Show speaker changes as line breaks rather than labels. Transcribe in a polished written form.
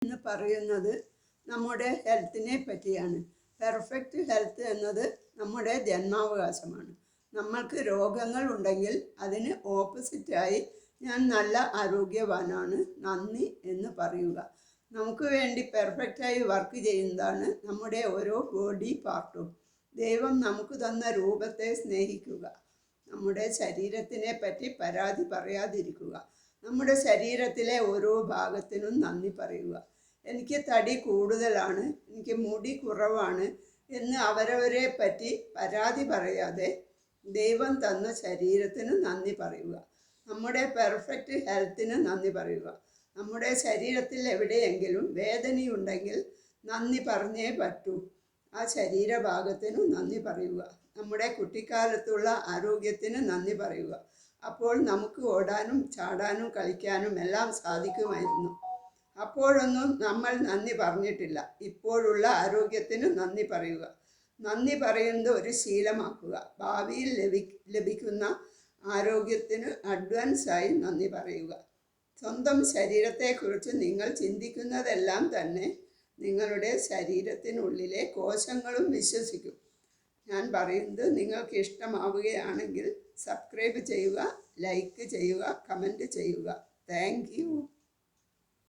എന്ന് പറയുന്നത് നമ്മുടെ ഹെൽത്തിനെ പറ്റിയാണ്. പെർഫെക്റ്റ് ഹെൽത്ത് എന്നത് നമ്മുടെ ജന്മാവകാശമാണ്. നമ്മൾക്ക് രോഗങ്ങൾ ഉണ്ടെങ്കിൽ അതിന് ഓപ്പോസിറ്റായി ഞാൻ നല്ല ആരോഗ്യവാനാണ്, നന്ദി എന്ന് പറയുക. നമുക്ക് വേണ്ടി പെർഫെക്റ്റായി വർക്ക് ചെയ്യുന്നതാണ് നമ്മുടെ ഓരോ ബോഡി പാർട്ടും. ദൈവം നമുക്ക് തന്ന രൂപത്തെ സ്നേഹിക്കുക. നമ്മുടെ ശരീരത്തിനെ പറ്റി പരാതി പറയാതിരിക്കുക. നമ്മുടെ ശരീരത്തിലെ ഓരോ ഭാഗത്തിനും നന്ദി പറയുക. എനിക്ക് തടി കൂടുതലാണ്, എനിക്ക് മുടി കുറവാണ് എന്ന് അവരവരെ പറ്റി പരാതി പറയാതെ ദൈവം തന്ന ശരീരത്തിന് നന്ദി പറയുക. നമ്മുടെ പെർഫെക്റ്റ് ഹെൽത്തിന് നന്ദി പറയുക. നമ്മുടെ ശരീരത്തിൽ എവിടെയെങ്കിലും വേദനയുണ്ടെങ്കിൽ നന്ദി പറഞ്ഞേ പറ്റൂ. ആ ശരീരഭാഗത്തിന് നന്ദി പറയുക. നമ്മുടെ കുട്ടിക്കാലത്തുള്ള ആരോഗ്യത്തിന് നന്ദി പറയുക. അപ്പോൾ നമുക്ക് ഓടാനും ചാടാനും കളിക്കാനും എല്ലാം സാധിക്കുമായിരുന്നു. അപ്പോഴൊന്നും നമ്മൾ നന്ദി പറഞ്ഞിട്ടില്ല. ഇപ്പോഴുള്ള ആരോഗ്യത്തിന് നന്ദി പറയുക. നന്ദി പറയുന്നത് ഒരു ശീലമാക്കുക. ഭാവിയിൽ ലഭിക്കുന്ന ആരോഗ്യത്തിന് അഡ്വാൻസായി നന്ദി പറയുക. സ്വന്തം ശരീരത്തെക്കുറിച്ച് നിങ്ങൾ ചിന്തിക്കുന്നതെല്ലാം തന്നെ നിങ്ങളുടെ ശരീരത്തിനുള്ളിലെ കോശങ്ങളും വിശ്വസിക്കും. ഞാൻ പറയുന്നത് നിങ്ങൾക്ക് ഇഷ്ടമാവുകയാണെങ്കിൽ സബ്സ്ക്രൈബ് ചെയ്യുക, ലൈക്ക് ചെയ്യുക, കമൻറ്റ് ചെയ്യുക. Thank you.